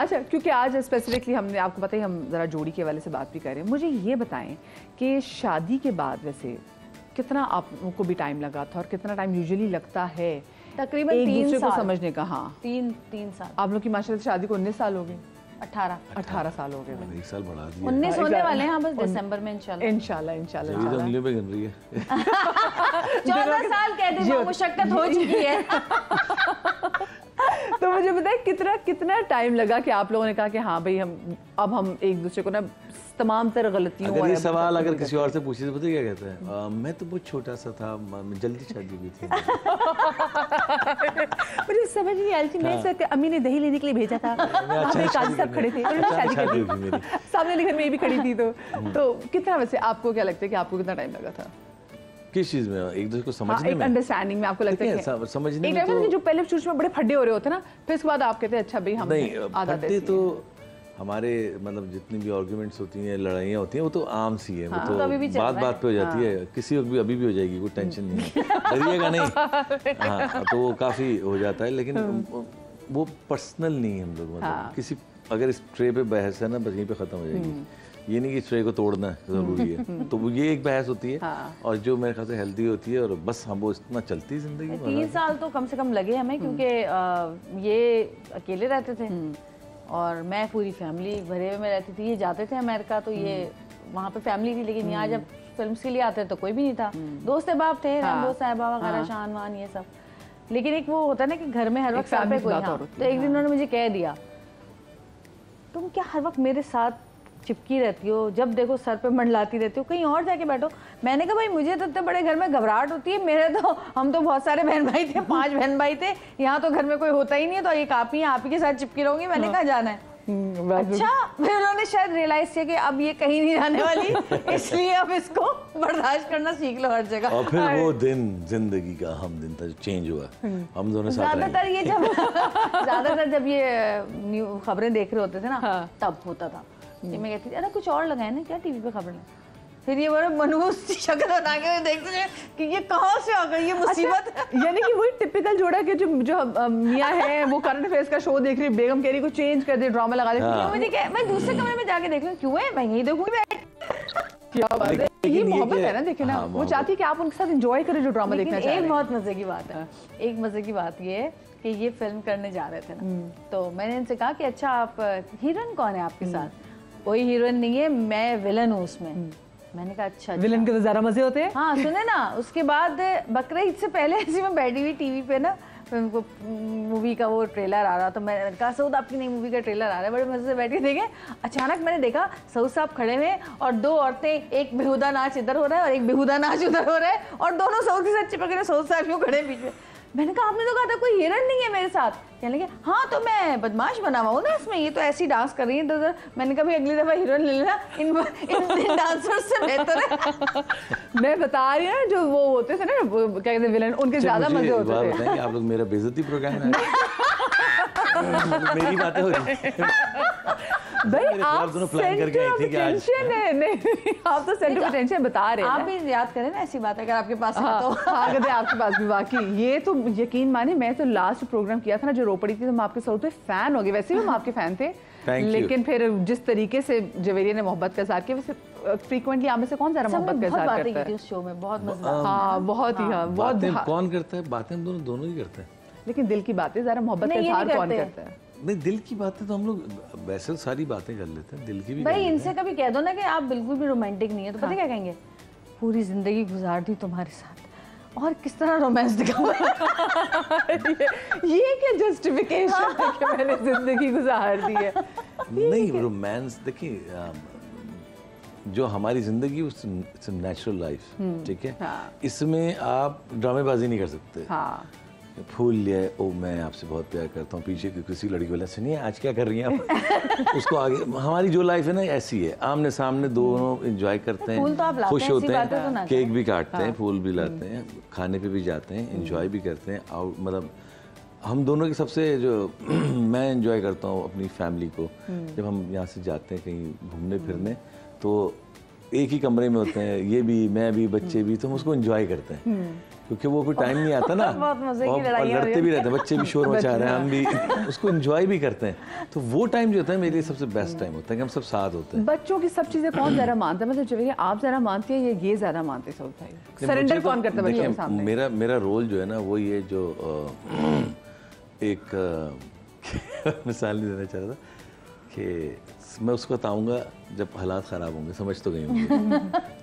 अच्छा, क्योंकि आज स्पेसिफिकली हमने आपको पता ही हम ज़रा जोड़ी के हवाले से बात भी कर रहे हैं। मुझे ये बताएं कि शादी के बाद वैसे कितना आपको भी टाइम लगा था और कितना टाइम यूजुअली लगता है तकरीबन एक 3 दूसरे को साल समझने का? हाँ, तीन साल। आप लोग की माशाल्लाह से शादी को 19 साल हो गए। 18 साल हो गए। 1 साल बढ़ा दिया। 19 होने वाले हैं। हाँ, बस दिसंबर में इंशाल्लाह। इंशाल्लाह तो उंगलियों पे गिन रही है। 14 साल कहते हैं, मुशक्कत हो चुकी है। तो मुझे बताए कितना टाइम लगा कि आप लोगों ने कहा कि हाँ भाई हम एक दूसरे को ना तमाम तरह गलतियों अगर ये सवाल अगर किसी और से पूछे तो पता क्या कहते हैं, मैं तो बहुत छोटा सा था, जल्दी शादी हुई थी। मुझे समझ नहीं आई थी। मैं सर अम्मी ने दही लेने के लिए भेजा था, वहाँ पे काजी साहब खड़े थे, उन्होंने शादी कर दी, सामने घर में भी खड़ी थी। तो कितना वैसे आपको क्या लगता है कि आपको कितना टाइम लगा था किस चीज में? एक दूसरे को समझने में, अंडरस्टैंडिंग में आपको लगता है समझने में तो जो पहले शुरू में बड़े फड्डे हो रहे होते ना, फिर इसके बाद आप कहते हैं अच्छा भाई हम नहीं फड्डे तो हमारे मतलब जितनी भी आर्ग्यूमेंट्स होती हैं, लड़ाइयाँ होती हैं, वो तो आम सी है। वो तो बात पे हो जाती है, किसी वक्त भी अभी भी हो जाएगी, कोई टेंशन नहीं है, डरिएगा नहीं। हाँ, तो वो काफ़ी हो जाता है, लेकिन वो पर्सनल नहीं है हम लोग। मतलब किसी अगर इस ट्रे पे बहस है ना, बस यहीं पे ख़त्म हो जाएगी। ये नहीं कि इस ट्रे को तोड़ना ज़रूरी है। तो ये एक बहस होती है और जो मेरे ख्याल से हेल्दी होती है, और बस हम वो इतना चलती ज़िंदगी। 3 साल तो कम से कम लगे हमें, क्योंकि ये अकेले रहते थे और मैं पूरी फैमिली भरे में रहती थी। ये जाते थे अमेरिका, तो ये वहाँ पे फैमिली थी, लेकिन यहाँ जब फिल्म्स के लिए आते तो कोई भी नहीं था। दोस्त बाप थे, रैम्बो साहिबा वगैरह, शान वान ये सब। लेकिन एक वो होता है ना कि घर में हर वक्त सर पे कोई। तो एक दिन उन्होंने मुझे कह दिया, तुम क्या हर वक्त मेरे साथ चिपकी रहती हो, जब देखो सर पे मंडलाती रहती हो, कहीं और जाके बैठो। मैंने कहा भाई मुझे तो इतने बड़े घर में घबराहट होती है, मेरे तो हम तो बहुत सारे बहन भाई थे, 5 बहन भाई थे, यहाँ तो घर में कोई होता ही नहीं है, तो एक आप ही के साथ चिपकी रहूंगी। मैंने कहा जाना है। अच्छा, फिर उन्होंने शायद रियलाइज किया कि अब ये कहीं नहीं जाने वाली, इसलिए अब इसको बर्दाश्त करना सीख लो हर जगह। और फिर वो दिन जिंदगी का अहम दिन था जो चेंज हुआ, हम दोनों साथ ज्यादातर जब ये खबरें देख रहे होते थे ना, तब होता था। मैं कहती थी अरे कुछ और लगाए ना क्या टीवी पे खबरें। फिर ये बड़ा मनहूस सी शक्ल बना के देखते थे कि ये कहाँ से आ गई ये मुसीबत। यानी कि वही टिपिकल जोड़ा के जो मियाँ है वो करंट अफेयर्स का शो देख रही है, बेगम कह रही को चेंज कर दे, ड्रामा लगा दे। मुझे क्या, मैं दूसरे कमरे में जाके देख लूँ, क्यों है, मैं यहीं देखूंगी बैठ। क्या बात है, ये मोहब्बत है ना। देखिए ना, वो चाहती है कि आप उनके साथ एंजॉय करें जो ड्रामा देखना चाह रहे हैं। एक बहुत मजे की बात है, एक मजे की बात ये है कि ये फिल्म करने जा रहे थे ना, तो मैंने इनसे कहा कि अच्छा आप हीरोइन कौन है आपके साथ? कोई हीरोइन नहीं है, मैं विलन हूँ उसमें। मैंने कहा अच्छा, विलन के तो ज़्यादा मजे होते हैं। हाँ सुने ना, उसके बाद बकरीद से पहले ऐसी मैं बैठी हुई टीवी पे ना, मूवी का वो ट्रेलर आ रहा, तो मैंने कहा सऊद आपकी नई मूवी का ट्रेलर आ रहा है, बड़े मजे से बैठ के देखे। अचानक मैंने देखा सऊद साहब खड़े हुए और 2 औरतें, एक बेहुदा नाच इधर हो रहा है और एक बेहुदा नाच उधर हो रहा है, और दोनों सऊद के साथ चिपक रहे। सऊद साहब क्यों खड़े बीच में? मैंने कहा आपने तो कहा था कोई हीरोइन नहीं है मेरे साथ। कहने लगे हाँ तो मैं बदमाश बना हुआ हूँ ना इसमें, ये तो ऐसी डांस कर रही है इधर। मैंने कहा भाई अगली दफा हीरोइन ले लेना, इन डांसर्स से बेहतर है। मैं बता रही हूँ जो वो होते थे ना, क्या कहते हैं विलन, उनके ज्यादा मजे होते थे। आप लोग मेरा बेइज्जती प्रोग्राम है। मेरी बातें हो रही भाई आप सेंटर ऑफ अटेंशन है। नहीं, आप तो सेंटर ऑफ अटेंशन बता रहे हैं। आप भी याद करें ना ऐसी बात अगर आपके पास है तो। हाँ, अगर आपके पास भी वाकई ये तो यकीन माने, मैं तो लास्ट प्रोग्राम किया था ना जो रो पड़ी थी, तो मैं आपके साथ फैन हो गई। वैसे भी हम आपके फैन थे, लेकिन फिर जिस तरीके से जवेरिया ने मोहब्बत का इज़हार किया, वैसे फ्रीक्वेंटली आप में से कौन ज़्यादा मोहब्बत का इज़हार करता है उस शो में? बहुत मजा। हाँ बहुत ही, हाँ बहुत। कौन करता है बातें? हम दोनों ही करते हैं, लेकिन दिल की बातें ज़रा मोहब्बत का इज़हार कौन करता है? नहीं, दिल की बातें तो हम लोग वैसे सारी बातें कर लेते हैं, दिल की भी। भाई इनसे कभी कह दो ना कि आप बिल्कुल भी रोमांटिक नहीं है, तो पता क्या कहेंगे, पूरी जिंदगी गुजार दी तुम्हारे साथ और किस तरह रोमांस दिखाओ। ये क्या जस्टिफिकेशन है कि मैंने जिंदगी गुजार दी है? नहीं, रोमांस देखिए, जो हमारी जिंदगी इट्स नेचुरल लाइफ, ठीक है। इसमें आप ड्रामेबाजी नहीं कर सकते। हाँ, फूल लिया, ओ मैं आपसे बहुत प्यार करता हूँ, पीछे किसी लड़की वाला सुनिए आज क्या कर रही हैं आप। उसको आगे, हमारी जो लाइफ है ना ऐसी है, आमने सामने दोनों एंजॉय करते हैं, खुश होते हैं, केक भी काटते हैं, फूल भी लाते हैं, खाने पे भी जाते हैं, एंजॉय भी करते हैं। और मतलब हम दोनों की सबसे जो मैं एंजॉय करता हूँ अपनी फैमिली को, जब हम यहाँ से जाते हैं कहीं घूमने फिरने, तो एक ही कमरे में होते हैं, ये भी, मैं भी, बच्चे भी, तो हम उसको एंजॉय करते हैं क्योंकि वो कोई टाइम नहीं आता ना। बहुत मजे की और लड़ाइयाँ लड़ते भी रहते हैं, बच्चे भी शोर मचा रहे हैं, हम भी उसको एंजॉय भी करते हैं। तो वो टाइम जो होता है मेरे लिए सबसे बेस्ट टाइम होता है कि हम सब साथ होते हैं। बच्चों की सब चीजें कौन ज्यादा मानता है, मतलब जब आप ज्यादा मानते हैं या ये ज्यादा मानते हैं? सऊद भाई सरेंडर कौन करता है बच्चों के सामने? मेरा रोल जो है ना वो ये जो एक मिसाल नहीं देना चाह रहा था कि मैं उसको बताऊंगा जब हालात ख़राब होंगे, समझ तो गई होंगे।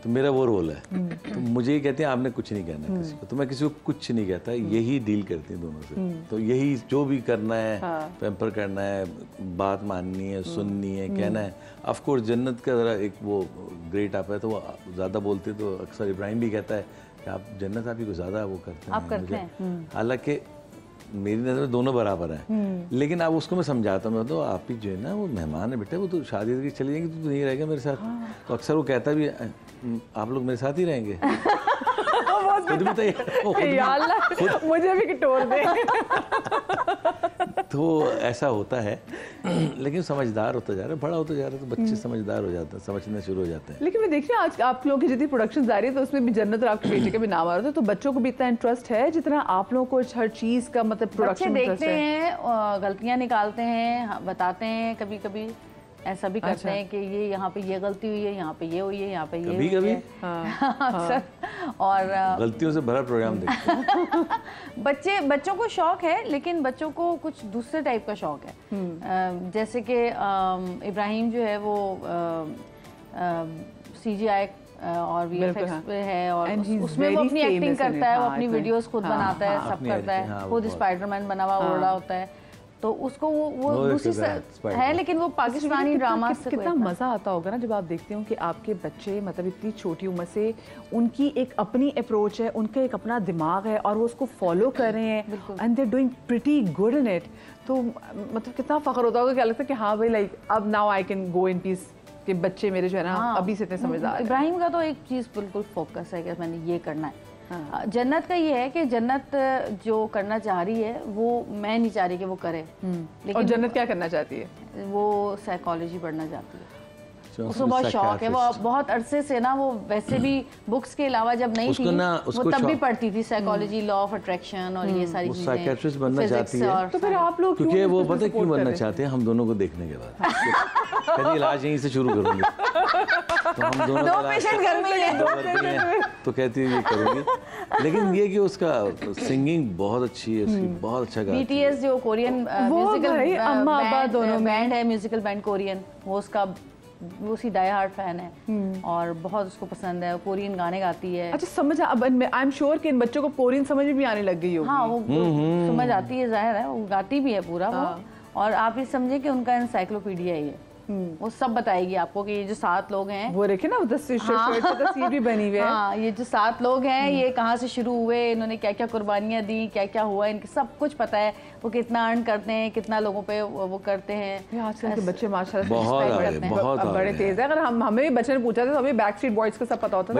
तो मेरा वो रोल है। तो मुझे ये कहते हैं आपने कुछ नहीं कहना किसी को, तो मैं किसी को कुछ नहीं कहता, यही डील करती हूँ दोनों से। तो यही जो भी करना है, पैम्पर करना है, बात माननी है, सुननी है, कहना है। ऑफ कोर्स जन्नत का ज़रा एक वो ग्रेट आप है तो वो ज़्यादा बोलते, तो अक्सर इब्राहिम भी कहता है कि आप जन्नत आप ही को ज़्यादा वो करते हैं। हालांकि मेरी नज़र में दोनों बराबर हैं, लेकिन अब उसको मैं समझाता हूँ, तो आप ही जो है ना वो मेहमान है बेटा, वो तो शादी करके चली जाएंगी, तो नहीं रहेगा मेरे साथ। तो अक्सर वो कहता भी आप लोग मेरे साथ ही रहेंगे। खुद भी तैयार, मुझे भी टोल दे। तो ऐसा होता है, लेकिन समझदार होता जा रहा है, बड़ा होता जा रहा है, तो बच्चे समझदार हो जाते हैं, समझना शुरू हो जाते हैं। लेकिन मैं देख रही हूँ आज आप लोगों की जितनी प्रोडक्शन जा रही है तो उसमें भी जन्नत और आपके बेटे का भी नाम आ रहा था, तो बच्चों को भी इतना इंटरेस्ट है जितना आप लोगों को हर चीज का मतलब प्रोडक्शन देखते हैं, गलतियां निकालते हैं, बताते हैं, कभी कभी ऐसा भी करते हैं कि ये यहाँ पे ये गलती हुई है, यहाँ पे ये हुई है, यहाँ पे ये कभी हुई है। हाँ। और गलतियों से भरा प्रोग्राम देखते हैं। बच्चों को शौक है, लेकिन बच्चों को कुछ दूसरे टाइप का शौक है। जैसे कि इब्राहिम जो है वो CGI और VFX पे है, और उसमें वो अपनी एक्टिंग करता है, वो अपनी वीडियोस खुद बनाता है, सब करता है, खुद स्पाइडरमैन बना हुआ उड़ रहा होता है। तो उसको वो दूसरी है, लेकिन वो पाकिस्तानी ड्रामा से कितना मजा आता होगा ना जब आप देखते हो कि आपके बच्चे मतलब इतनी छोटी उम्र से उनकी एक अपनी अप्रोच है, उनका एक अपना दिमाग है और वो उसको फॉलो कर रहे हैं and they doing pretty good in it. तो मतलब कितना फख्र होता होगा, क्या लगता है कि हाँ भाई लाइक अब now I can go in peace कि बच्चे मेरे जो है ना अभी से इतने समझदार हैं। इब्राहिम का तो एक चीज़ बिल्कुल फोकस है कि मैंने ये करना है। जन्नत का ये है कि जन्नत जो करना चाह रही है वो मैं नहीं चाह रही कि वो करे, लेकिन और जन्नत क्या करना चाहती है? वो साइकोलॉजी पढ़ना चाहती है, उसको बहुत शौक है। वो बहुत अरसे से ना, वो वैसे भी बुक्स के अलावा जब नहीं थी वो तब भी पढ़ती थी साइकोलॉजी, लॉ ऑफ अट्रैक्शन और ये सारी चीजें। साइकियाट्रिस्ट बनना चाहती है। तो फिर आप लोग क्योंकि वो पता है क्यों बनना चाहते हैं? हम दोनों को देखने के बाद कहती इलाज यहीं से शुरू करूंगी, तो हम दोनों दो पेशेंट घर में ले, तो कहती है ये करूंगी। लेकिन ये कि उसका सिंगिंग बहुत अच्छी है, उसकी बहुत अच्छा गाती है। BTS जो कोरियन म्यूजिकल बैंड है, म्यूजिकल बैंड कोरियन, वो उसका वो उसकी डाई हार्ड फैन है और बहुत उसको पसंद है, कोरियन गाने गाती है। अच्छा समझ, अब आई एम श्योर कि इन बच्चों को कोरियन समझ भी आने लग गई होगी। हाँ वो समझ आती है, जाहिर है, वो गाती भी है पूरा वो। और आप ये समझे कि उनका एनसाइक्लोपीडिया है ये, वो सब बताएगी आपको कि ये जो 7 लोग हैं, वो देखे ना तस्वीर भी बनी हुई है। हाँ, ये जो 7 लोग हैं ये कहाँ से शुरू हुए, इन्होंने क्या क्या कुर्बानियाँ दी, क्या क्या हुआ, इनके सब कुछ पता है। वो कितना अर्न करते हैं, कितना लोगों पे वो करते हैं। आजकल के बच्चे माशाल्लाह बहुत बड़े तेज है। अगर हमें भी बच्चे ने पूछा था तो हमें बैक स्ट्रीट बॉयज का सब पता होता था।